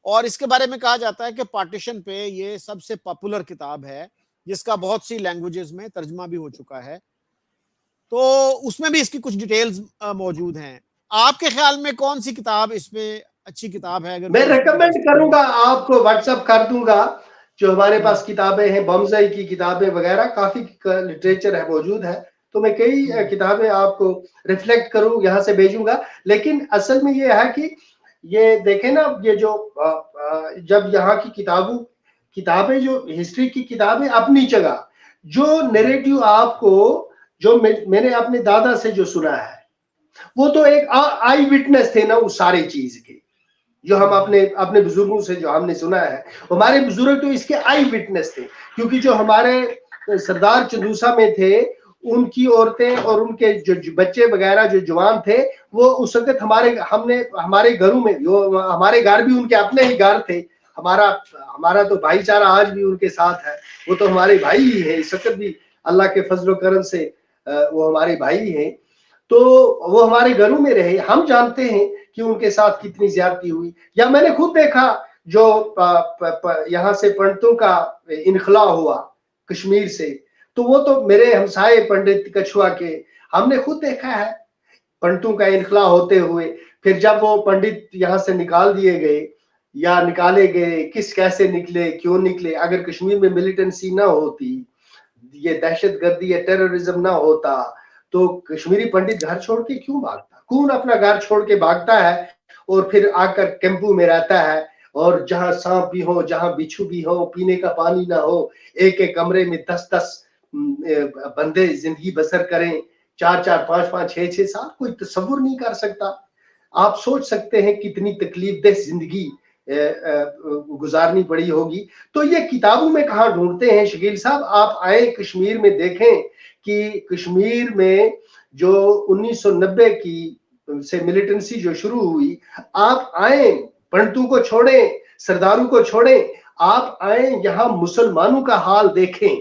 اور اس کے بارے میں کہا جاتا ہے کہ پارٹیشن پہ یہ سب سے پاپولر کتاب ہے جس کا بہت سی لینگویجز میں ترجمہ بھی ہو چکا ہے. تو اس میں بھی اس کی کچھ ڈیٹیلز موجود ہیں. آپ کے خیال میں کون سی کتاب اس پہ اچھی کتاب ہے؟ اگر میں ریکمینڈ کروں گا آپ کو، واٹس ایپ کر دوں گا، جو ہمارے پاس کتابیں ہیں، بمزئی کی کتابیں وغیرہ کافی لٹریچر ہے موجود ہے، تو میں کئی کتابیں آپ کو ریفلیکٹ کروں یہاں سے بھیجوں گا. لیکن اصل میں یہ ہے کہ یہ دیکھیں نا، یہ جو جب یہاں کی کتابیں جو ہسٹری کی کتابیں اپنی جگہ، جو نیریٹو آپ کو جو میں نے اپنے دادا سے جو سنا ہے، وہ تو ایک آئی وٹنس تھے نا اس سارے چیز کے، جو ہم اپنے بزرگوں سے جو ہم نے سنا ہے. ہمارے بزرگ تو اس کے آئی وٹنس تھے، کیونکہ جو ہمارے سردار چندوسا میں تھے، ان کی عورتیں اور ان کے جو بچے وغیرہ جو جوان تھے، وہ اس وقت ہمارے گھروں میں، ہمارے گھر بھی ان کے اپنے ہی گھر تھے. ہمارا تو بھائی چارہ آج بھی ان کے ساتھ ہے، وہ تو ہمارے بھائی ہی ہیں اس وقت بھی، اللہ کے فضل و کرم سے وہ ہمارے بھائی ہیں. تو وہ ہمارے گھروں میں رہے، ہم جانتے ہیں کہ ان کے ساتھ کتنی زیادتی ہوئی. یا میں نے خود دیکھا جو یہاں سے پنڈتوں کا انخلا ہوا کشمیر سے، تو وہ تو میرے ہمسائے پنڈت کچھوا کے، ہم نے خود دیکھا ہے پنڈتوں کا انخلا ہوتے ہوئے. پھر جب وہ پنڈت یہاں سے نکال دیے گئے یا نکالے گئے، کیسے نکلے، کیوں نکلے، اگر کشمیر میں ملیٹنسی نہ ہوتی، یہ دہشت گردی یا ٹیررزم نہ ہوتا، تو کشمیری پنڈت گھر چھوڑ کے کیوں بھاگتا؟ کون اپنا گھر چھوڑ کے بھاگتا ہے اور پھر آ کر کیمپو میں رہتا ہے، اور جہاں سانپ بھی ہو، جہاں بچھو بھی ہو، پینے کا پانی نہ ہو، ایک کمرے میں 10 بندے زندگی بسر کریں، 4 5 5 6 سال، کوئی تصور نہیں کر سکتا. آپ سوچ سکتے ہیں کتنی تکلیف دہ زندگی گزارنی پڑی ہوگی. تو یہ کتابوں میں کہاں ڈھونڈتے ہیں شکیل صاحب؟ آپ آئیں کشمیر میں، دیکھیں کہ کشمیر میں جو 1990 کی سے ملیٹنسی جو شروع ہوئی، آپ آئیں، پنڈتوں کو چھوڑیں، سرداروں کو چھوڑیں، آپ آئیں یہاں مسلمانوں کا حال دیکھیں.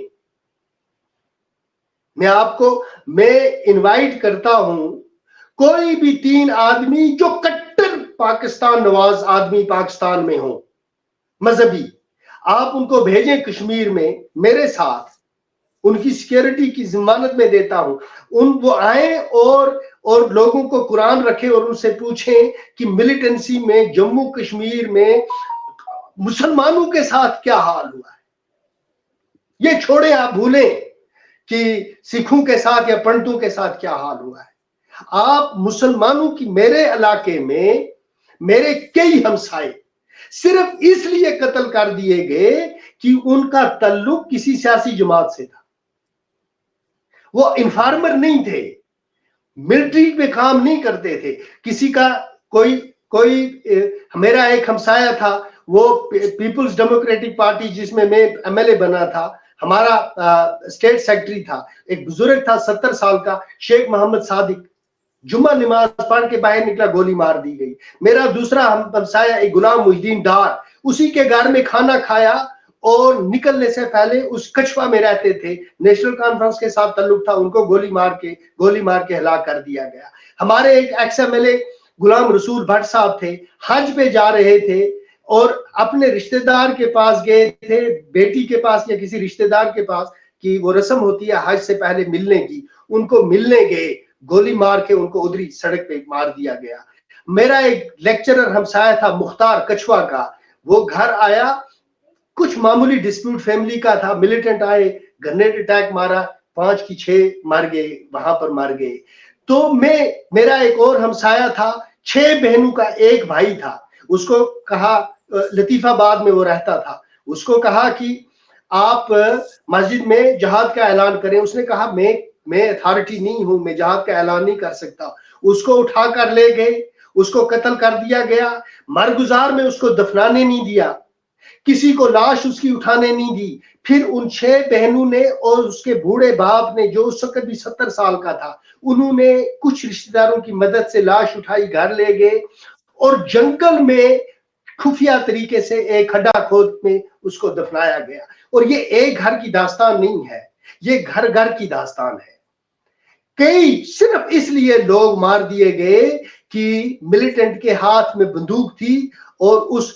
میں انوائٹ کرتا ہوں کوئی بھی 3 آدمی جو کٹر پاکستان نواز آدمی پاکستان میں ہوں، مذہبی، آپ ان کو بھیجیں کشمیر میں میرے ساتھ، ان کی سیکیورٹی کی ضمانت میں دیتا ہوں. وہ آئیں اور لوگوں کو قرآن رکھیں اور ان سے پوچھیں کہ ملیٹنسی میں جموں کشمیر میں مسلمانوں کے ساتھ کیا حال ہوا ہے. یہ چھوڑیں، آپ بھولیں کہ سکھوں کے ساتھ یا پنڈتوں کے ساتھ کیا حال ہوا ہے. آپ مسلمانوں کی، میرے علاقے میں میرے کئی ہمسائے صرف اس لیے قتل کر دیے گئے کہ ان کا تعلق کسی سیاسی جماعت سے تھا. وہ انفارمر نہیں تھے، ملٹری پہ کام نہیں کرتے تھے. کسی کا کوئی میرا ایک ہمسایہ تھا، وہ پیپلز ڈیموکریٹک پارٹی جس میں ایم ایل اے بنا تھا، ہمارا اسٹیٹ سیکرٹری تھا، ایک بزرگ تھا 70 سال کا، شیخ محمد صادق، جمعہ نماز پڑھ کے باہر نکلا، گولی مار دی گئی. میرا دوسرا ہمسایہ ایک غلام محی الدین ڈار، اسی کے گھر میں کھانا کھایا اور نکلنے سے پہلے اس کچھوا میں رہتے تھے، نیشنل کانفرنس کے ساتھ تعلق تھا، ان کو گولی مار کے ہلاک کر دیا گیا. ہمارے ایک x M L A Ghulam رسول بھٹ صاحب تھے، حج پہ جا رہے تھے اور اپنے رشتہ دار کے پاس گئے تھے، بیٹی کے پاس یا کسی رشتہ دار کے پاس، کہ وہ رسم ہوتی ہے حج سے پہلے ملنے کی، ان کو ملنے گئے، گولی مار کے ان کو ادھری سڑک پہ مار دیا گیا. میرا ایک لیکچرر ہمسایہ تھا مختار کچھوا کا، وہ گھر آیا، کچھ معمولی ڈسپیوٹ فیملی کا تھا، ملیٹنٹ آئے، گرنیڈ اٹیک مارا، 5 کی 6 مر گئے، وہاں پر مر گئے. تو میرا ایک اور ہمسایہ تھا، 6 بہنوں کا ایک بھائی تھا، اس کو کہا، لطیف آباد میں وہ رہتا تھا، اس کو کہا کہ آپ مسجد میں جہاد کا اعلان کریں. اس نے کہا میں اتھارٹی نہیں ہوں، میں جہاد کا اعلان نہیں کر سکتا. اس کو اٹھا کر لے گئے، اس کو قتل کر دیا گیا. مرگزار میں اس کو دفنانے نہیں دیا، کسی کو لاش اس کی اٹھانے نہیں دی. پھر ان 6 بہنوں نے اور اس کے بوڑھے باپ نے، جو اس وقت بھی 70 سال کا تھا، انہوں نے کچھ رشتہ داروں کی مدد سے لاش اٹھائی، گھر لے گئے اور جنگل میں خفیہ طریقے سے ایک کھڈا کھود میں اس کو دفنایا گیا. اور یہ ایک گھر کی داستان نہیں ہے، یہ گھر گھر کی داستان ہے. کئی صرف اس لیے لوگ مار دیے گئے کہ ملیٹنٹ کے ہاتھ میں بندوق تھی اور اس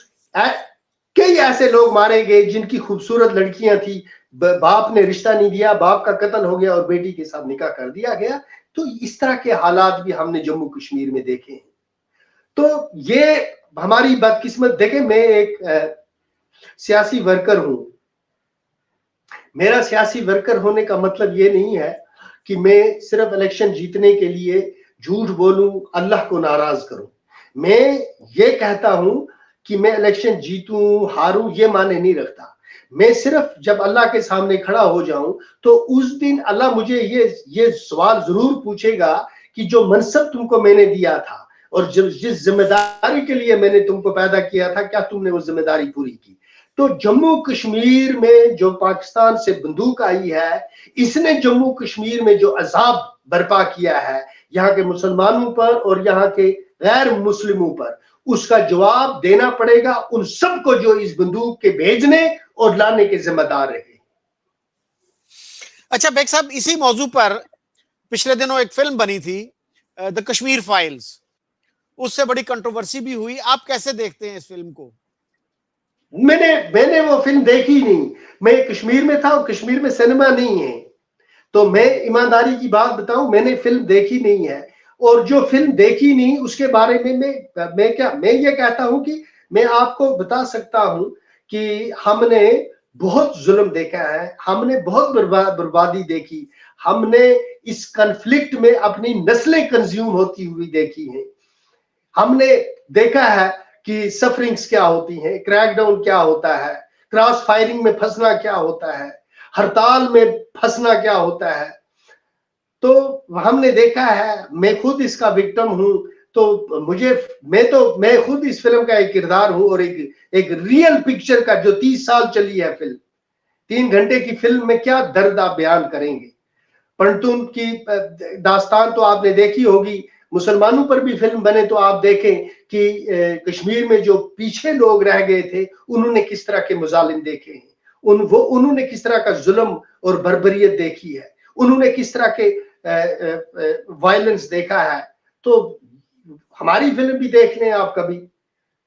کئی ایسے لوگ مارے گئے جن کی خوبصورت لڑکیاں تھی, باپ نے رشتہ نہیں دیا, باپ کا قتل ہو گیا اور بیٹی کے ساتھ نکاح کر دیا گیا. تو اس طرح کے حالات بھی ہم نے جموں کشمیر میں دیکھے ہیں. تو یہ ہماری بدقسمت. دیکھیں میں ایک سیاسی ورکر ہوں. میرا سیاسی ورکر ہونے کا مطلب یہ نہیں ہے کہ میں صرف الیکشن جیتنے کے لیے جھوٹ بولوں, اللہ کو ناراض کروں. میں یہ کہتا ہوں کہ میں الیکشن جیتوں ہاروں یہ معنی نہیں رکھتا. میں صرف جب اللہ کے سامنے کھڑا ہو جاؤں تو اس دن اللہ مجھے یہ سوال ضرور پوچھے گا کہ جو منصب تم کو میں نے دیا تھا اور جس ذمہ داری کے لیے میں نے تم کو پیدا کیا تھا, کیا تم نے وہ ذمہ داری پوری کی؟ تو جموں کشمیر میں جو پاکستان سے بندوق آئی ہے, اس نے جموں کشمیر میں جو عذاب برپا کیا ہے یہاں کے مسلمانوں پر اور یہاں کے غیر مسلموں پر, اس کا جواب دینا پڑے گا ان سب کو جو اس بندوق کے بھیجنے اور لانے کے ذمہ دار رہے. اچھا بیگ صاحب, اسی موضوع پر پچھلے دنوں ایک فلم بنی تھی دا کشمیر فائلز, اس سے بڑی کنٹروورسی بھی ہوئی. آپ کیسے دیکھتے ہیں اس فلم کو؟ میں نے وہ فلم دیکھی نہیں. میں کشمیر میں تھا اور کشمیر میں سینما نہیں ہے, تو میں ایمانداری کی بات بتاؤں, میں نے فلم دیکھی نہیں ہے. اور جو فلم دیکھی نہیں اس کے بارے میں میں یہ کہتا ہوں کہ میں آپ کو بتا سکتا ہوں کہ ہم نے بہت ظلم دیکھا ہے, ہم نے بہت بربادی دیکھی, ہم نے اس کنفلکٹ میں اپنی نسلیں کنزیوم ہوتی ہوئی دیکھی ہیں. ہم نے دیکھا ہے کہ سفرنگز کیا ہوتی ہیں, کریک ڈاؤن کیا ہوتا ہے, کراس فائرنگ میں پھنسنا کیا ہوتا ہے, ہڑتال میں پھنسنا کیا ہوتا ہے. تو ہم نے دیکھا ہے, میں خود اس کا وکٹم ہوں. تو میں خود اس فلم کا ایک کردار ہوں اور ایک ریئل پکچر کا, جو 30 سال چلی ہے فلم, 3 گھنٹے کی فلم میں کیا درد آپ بیان کریں گے. پنٹون کی داستان تو آپ نے دیکھی ہوگی. مسلمانوں پر بھی فلم بنے تو آپ دیکھیں کہ کشمیر میں جو پیچھے لوگ رہ گئے تھے انہوں نے کس طرح کے مظالم دیکھے ہیں, انہوں نے کس طرح کا ظلم اور بربریت دیکھی ہے, انہوں نے کس طرح کے وائلنس دیکھا ہے. تو ہماری فلم بھی دیکھ لیں آپ کبھی,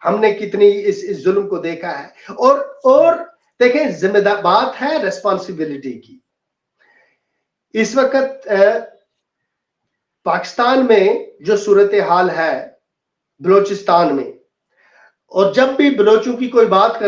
ہم نے کتنی اس ظلم کو دیکھا ہے. اور دیکھیں, ذمہ دار بات ہے ریسپانسبلٹی کی. اس وقت پاکستان میں جو صورتحال ہے بلوچستان میں, اور جب بھی بلوچوں کی کوئی بات